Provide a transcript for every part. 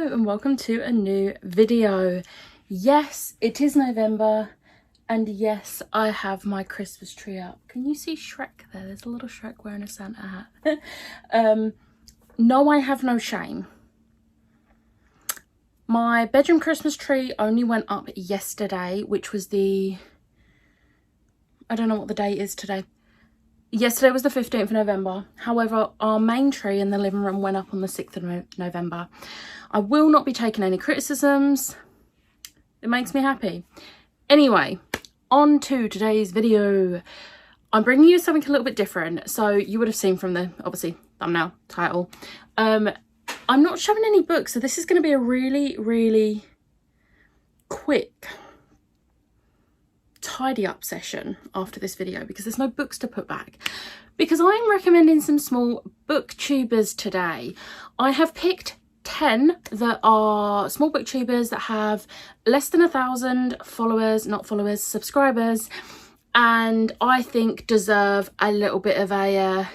Hello and welcome to a new video. Yes, it is November and yes, I have my Christmas tree up. Can you see Shrek there? There's a little Shrek wearing a Santa hat. No, I have no shame. My bedroom Christmas tree only went up yesterday, which was I don't know what the date is today. Yesterday was the 15th of November. However, our main tree in the living room went up on the 6th of November. I will not be taking any criticisms. It makes me happy. Anyway, on to today's video. I'm bringing you something a little bit different. So you would have seen from the, obviously, thumbnail, title. I'm not showing any books, so this is going to be a really quick tidy up session after this video because there's no books to put back, because I'm recommending some small booktubers today. I have picked 10 that are small booktubers that have less than 1,000 followers, not followers, subscribers, and I think deserve a little bit of a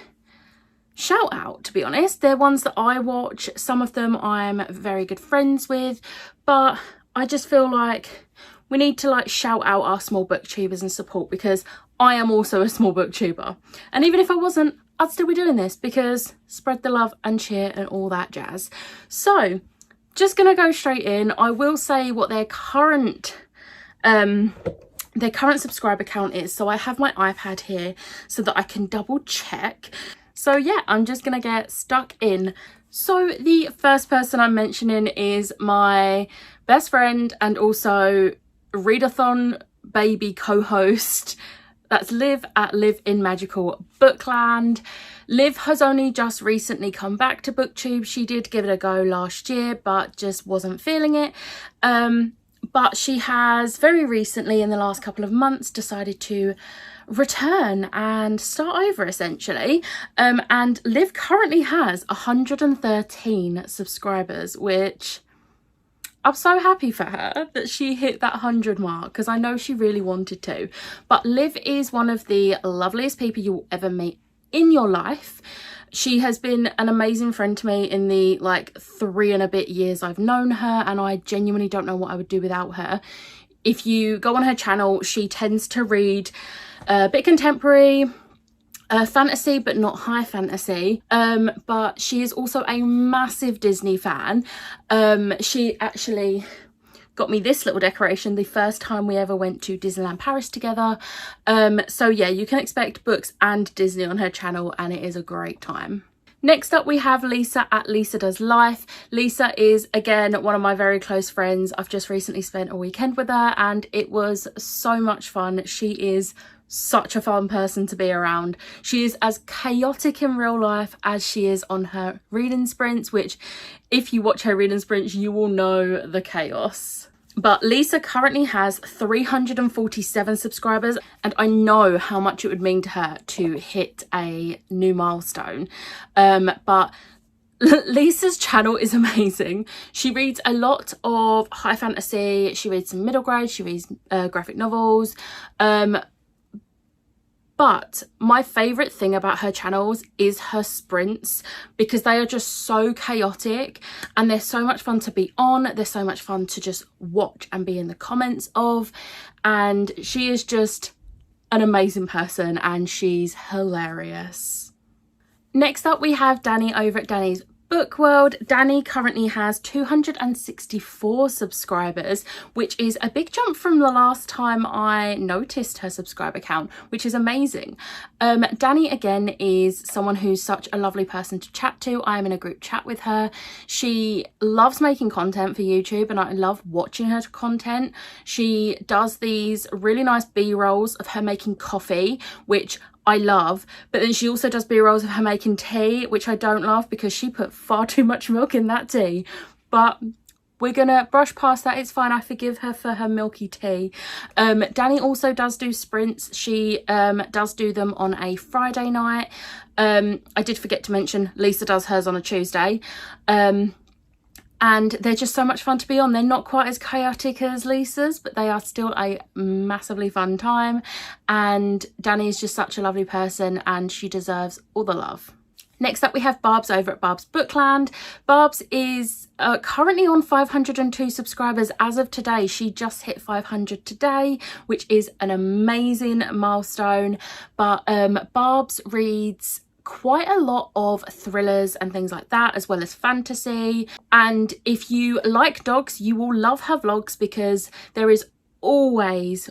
shout out, to be honest. They're ones that I watch. Some of them I'm very good friends with, but I just feel like we need to shout out our small booktubers and support, because I am also a small booktuber. And even if I wasn't, I'd still be doing this because spread the love and cheer and all that jazz. So just gonna go straight in. I will say what their current subscriber count is. So I have my iPad here so that I can double check. So yeah, I'm just gonna get stuck in. So the first person I'm mentioning is my best friend and also readathon baby co-host. That's Liv at Liv in Magical Bookland. Liv has only just recently come back to Booktube. She did give it a go last year but just wasn't feeling it. But she has very recently, in the last couple of months, decided to return and start over essentially. And Liv currently has 113 subscribers, which I'm so happy for her that she hit that 100 mark, because I know she really wanted to. But Liv is one of the loveliest people you will ever meet in your life. She has been an amazing friend to me in the 3 and a bit years I've known her, and I genuinely don't know what I would do without her. If you go on her channel, she tends to read a bit contemporary, fantasy but not high fantasy, but she is also a massive Disney fan. She actually got me this little decoration the first time we ever went to Disneyland Paris together. So yeah, you can expect books and Disney on her channel, and it is a great time. Next up we have Lisa at Lisa Does Life. Lisa is again one of my very close friends. I've just recently spent a weekend with her and it was so much fun. She is such a fun person to be around. She is as chaotic in real life as she is on her reading sprints, which if you watch her reading sprints you will know the chaos. But Lisa currently has 347 subscribers, and I know how much it would mean to her to hit a new milestone. But Lisa's channel is amazing. She reads a lot of high fantasy, she reads some middle grade, she reads graphic novels. But my favourite thing about her channels is her sprints, because they are just so chaotic and they're so much fun to be on. They're so much fun to just watch and be in the comments of. And she is just an amazing person and she's hilarious. Next up we have Danny over at Danny's Book World. Danny currently has 264 subscribers, which is a big jump from the last time I noticed her subscriber count, which is amazing. Danny again is someone who's such a lovely person to chat to. I am in a group chat with her. She loves making content for YouTube and I love watching her content. She does these really nice B-rolls of her making coffee, which I love, but then she also does B-rolls of her making tea, which I don't love because she put far too much milk in that tea. But we're gonna brush past that, it's fine, I forgive her for her milky tea. Danny also does do sprints. She does do them on a Friday night. I did forget to mention Lisa does hers on a Tuesday. And they're just so much fun to be on. They're not quite as chaotic as Lisa's, but they are still a massively fun time. And Danny is just such a lovely person and she deserves all the love. Next up we have Barb's over at Barb's Bookland. Barb's is currently on 502 subscribers as of today. She just hit 500 today, which is an amazing milestone. But Barb's reads quite a lot of thrillers and things like that, as well as fantasy. And if you like dogs, you will love her vlogs, because there is always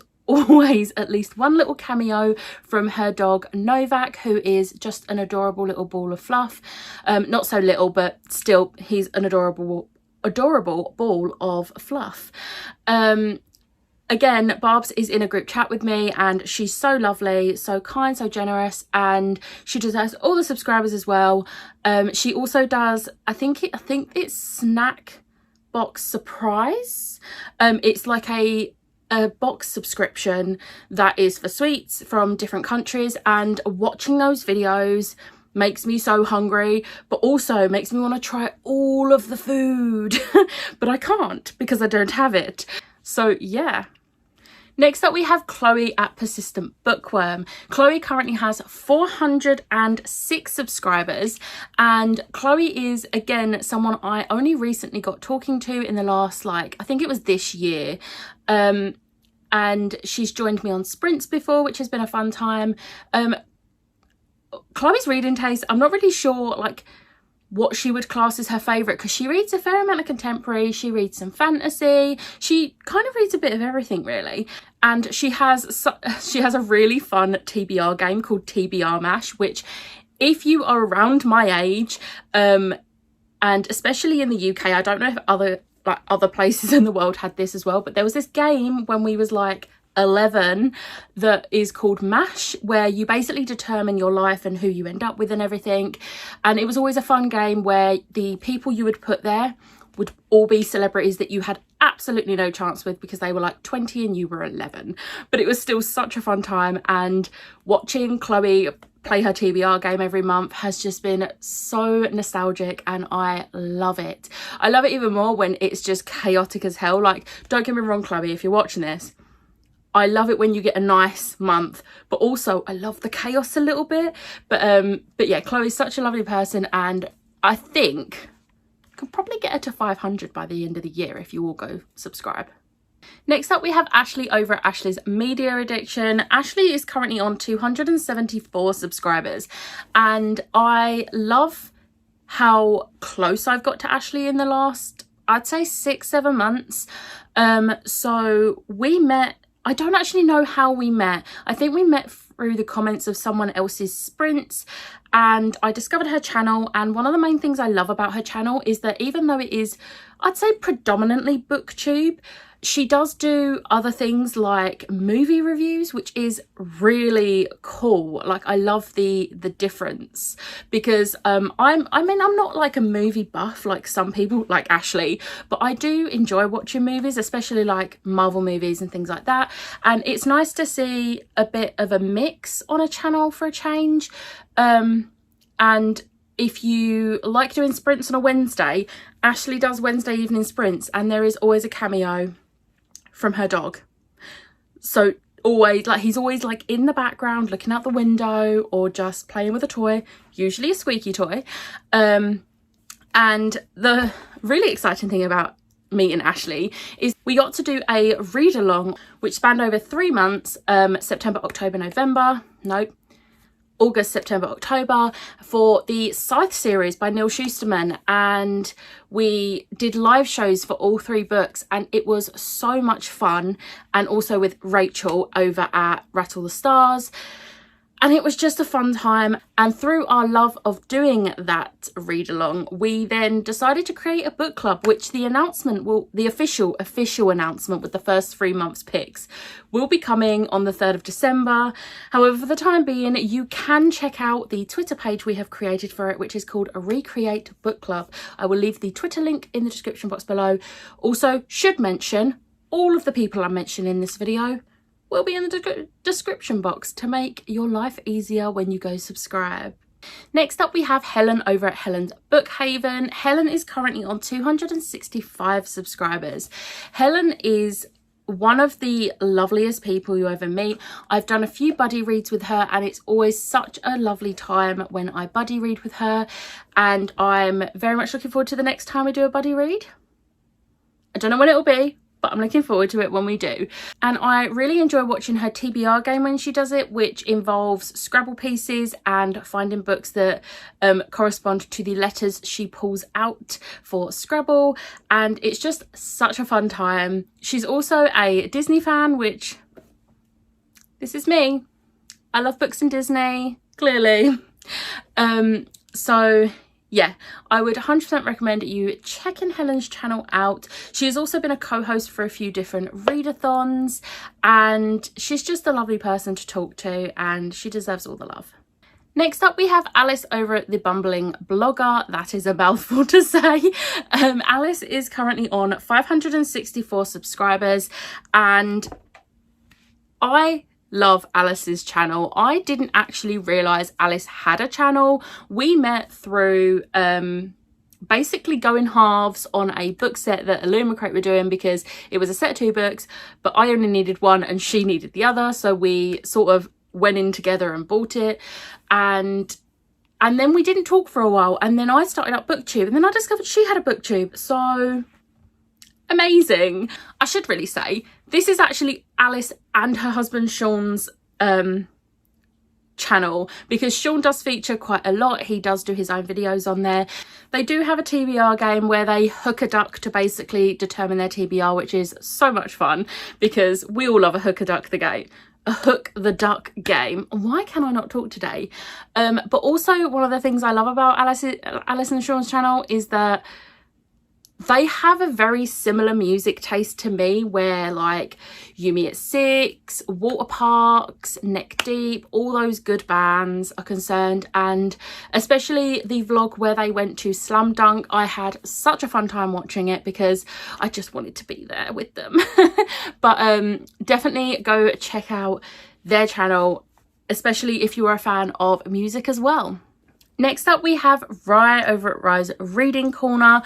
at least one little cameo from her dog Novak, who is just an adorable little ball of fluff. Not so little, but still, he's an adorable ball of fluff. Again, Barb's is in a group chat with me, and she's so lovely, so kind, so generous, and she just has all the subscribers as well. She also does, I think it's Snack Box Surprise. It's like a box subscription that is for sweets from different countries, and watching those videos makes me so hungry, but also makes me want to try all of the food but I can't because I don't have it. So yeah. Next up we have Chloe at Persistent Bookworm. Chloe currently has 406 subscribers, and Chloe is again someone I only recently got talking to in the last, I think it was this year. And she's joined me on sprints before, which has been a fun time. Chloe's reading taste, I'm not really sure what she would class as her favourite, because she reads a fair amount of contemporary, she reads some fantasy, she kind of reads a bit of everything really. And she has a really fun TBR game called TBR Mash, which if you are around my age, and especially in the UK, I don't know if other places in the world had this as well, but there was this game when we was 11 that is called MASH, where you basically determine your life and who you end up with and everything. And it was always a fun game where the people you would put there would all be celebrities that you had absolutely no chance with, because they were 20 and you were 11. But it was still such a fun time, and watching Chloe play her TBR game every month has just been so nostalgic, and I love it. I love it even more when it's just chaotic as hell. Don't get me wrong, Chloe, if you're watching this, I love it when you get a nice month, but also I love the chaos a little bit. But yeah, Chloe's such a lovely person, and I think you can probably get her to 500 by the end of the year if you all go subscribe. Next up we have Ashley over at Ashley's Media Addiction. Ashley is currently on 274 subscribers, and I love how close I've got to Ashley in the last, I'd say 6-7 months. So we met, I don't actually know how we met. I think we met through the comments of someone else's sprints, and I discovered her channel. And one of the main things I love about her channel is that even though it is, I'd say, predominantly booktube, she does do other things like movie reviews, which is really cool. I love the difference, because I'm not a movie buff like some people like Ashley, but I do enjoy watching movies, especially Marvel movies and things like that. And it's nice to see a bit of a mix on a channel for a change. And if you like doing sprints on a Wednesday, Ashley does Wednesday evening sprints, and there is always a cameo from her dog. So always, he's always in the background looking out the window or just playing with a toy, usually a squeaky toy. And the really exciting thing about me and Ashley is we got to do a read along which spanned over 3 months, September, October, November, August, September, October, for the Scythe series by Neil Shusterman. And we did live shows for all 3 books, and it was so much fun. And also with Rachel over at Rattle the Stars. And it was just a fun time. And through our love of doing that read along, we then decided to create a book club, which the official announcement with the first 3 months picks will be coming on the 3rd of December. However, for the time being, you can check out the Twitter page we have created for it, which is called a Recreate Book Club. I will leave the Twitter link in the description box below. Also, should mention all of the people I mentioned in this video will be in the description box to make your life easier when you go subscribe. Next up we have Helen over at Helen's Bookhaven. Helen is currently on 265 subscribers. Helen is one of the loveliest people you ever meet. I've done a few buddy reads with her, and it's always such a lovely time when I buddy read with her, and I'm very much looking forward to the next time we do a buddy read. I don't know when it'll be, but I'm looking forward to it when we do. And I really enjoy watching her TBR game when she does it, which involves Scrabble pieces and finding books that correspond to the letters she pulls out for Scrabble, and it's just such a fun time. She's also a Disney fan, which, this is me. I love books and Disney, clearly. So yeah, I would 100% recommend you checking Helen's channel out. She has also been a co-host for a few different readathons, and she's just a lovely person to talk to, and she deserves all the love. Next up, we have Alice over at The Bumbling Blogger. That is a mouthful to say. Alice is currently on 564 subscribers, and I love Alice's channel. I didn't actually realise Alice had a channel. We met through basically going halves on a book set that Illumicrate were doing, because it was a set of 2 books, but I only needed one and she needed the other, so we sort of went in together and bought it, and then we didn't talk for a while, and then I started up Booktube, and then I discovered she had a Booktube. So amazing. I should really say this is actually Alice and her husband Sean's channel, because Sean does feature quite a lot. He does do his own videos on there. They do have a TBR game where they hook a duck to basically determine their TBR, which is so much fun, because we all love a hook a duck the duck game. Why can I not talk today? But also, one of the things I love about Alice and Sean's channel is that they have a very similar music taste to me, where like Yumi at Six, Water Parks, Neck Deep, all those good bands are concerned, and especially the vlog where they went to Slam Dunk. I had such a fun time watching it because I just wanted to be there with them. But definitely go check out their channel, especially if you are a fan of music as well. Next up, we have Rye over at Rye's Reading Corner.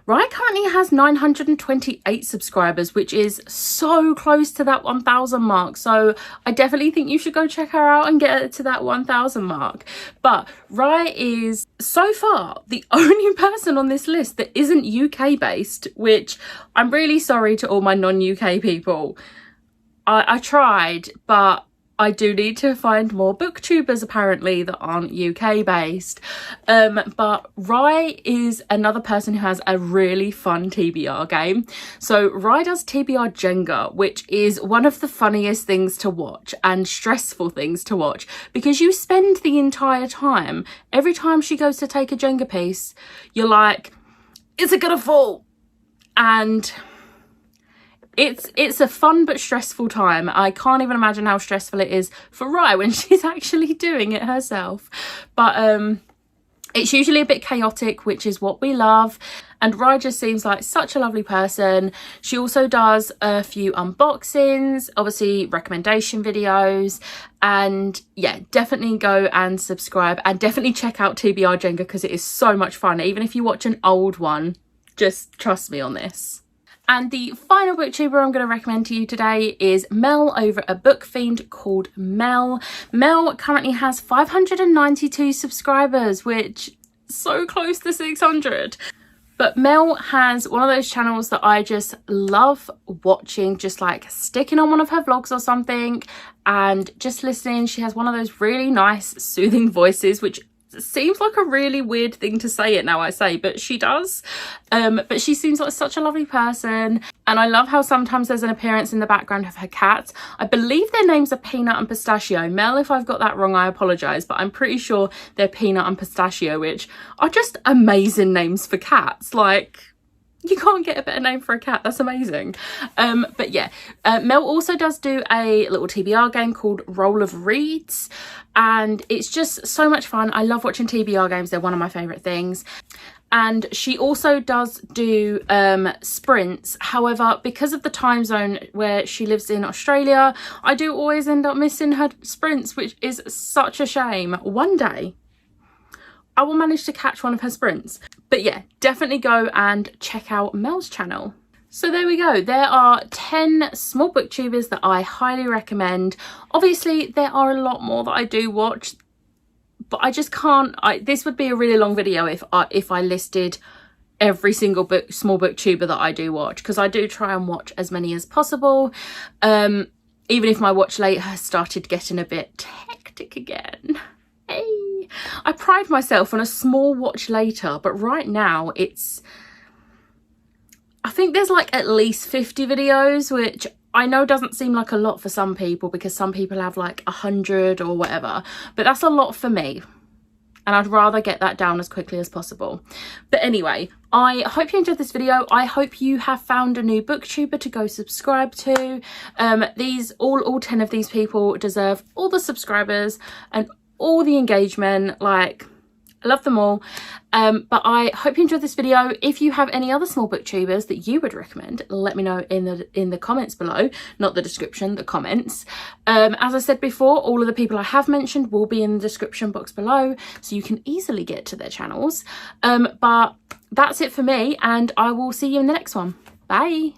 Rye currently has 928 subscribers, which is so close to that 1,000 mark. So I definitely think you should go check her out and get her to that 1,000 mark. But Rye is so far the only person on this list that isn't UK based, which I'm really sorry to all my non-UK people. I tried, but I do need to find more booktubers apparently that aren't UK based. But Rye is another person who has a really fun TBR game. So Rye does TBR Jenga, which is one of the funniest things to watch and stressful things to watch, because you spend the entire time, every time she goes to take a Jenga piece, you're like, is it gonna fall? And it's a fun but stressful time. I can't even imagine how stressful it is for Rye when she's actually doing it herself. But it's usually a bit chaotic, which is what we love. And Rye just seems like such a lovely person. She also does a few unboxings, obviously recommendation videos, and yeah, definitely go and subscribe, and definitely check out TBR Jenga because it is so much fun. Even if you watch an old one, just trust me on this. And the final booktuber I'm going to recommend to you today is Mel over a book fiend called Mel. Mel currently has 592 subscribers, which is so close to 600. But Mel has one of those channels that I just love watching, just like sticking on one of her vlogs or something and just listening. She has one of those really nice soothing voices, which seems like a really weird thing to say it now I say, but she does. But she seems like such a lovely person, and I love how sometimes there's an appearance in the background of her cats. I believe their names are Peanut and Pistachio. Mel, if I've got that wrong, I apologise, but I'm pretty sure they're Peanut and Pistachio, which are just amazing names for cats. Like, you can't get a better name for a cat. That's amazing. But yeah, Mel also does do a little TBR game called Roll of Reads, and it's just so much fun. I love watching TBR games. They're one of my favourite things. And she also does do sprints. However, because of the time zone where she lives in Australia, I do always end up missing her sprints, which is such a shame. One day I will manage to catch one of her sprints. But yeah, definitely go and check out Mel's channel. So there we go. There are 10 small booktubers that I highly recommend. Obviously, there are a lot more that I do watch, but I just can't. This would be a really long video if I listed every single small booktuber that I do watch, because I do try and watch as many as possible. Even if my watch later has started getting a bit hectic again. Hey, I pride myself on a small watch later, but right now I think there's like at least 50 videos, which I know doesn't seem like a lot for some people because some people have like 100 or whatever, but that's a lot for me. And I'd rather get that down as quickly as possible. But anyway, I hope you enjoyed this video. I hope you have found a new booktuber to go subscribe to. All 10 of these people deserve all the subscribers and all the engagement. Like, I love them all. But I hope you enjoyed this video. If you have any other small booktubers that you would recommend, let me know in the comments below. Not the description, the comments. As I said before, all of the people I have mentioned will be in the description box below, so you can easily get to their channels. But that's it for me, and I will see you in the next one. Bye.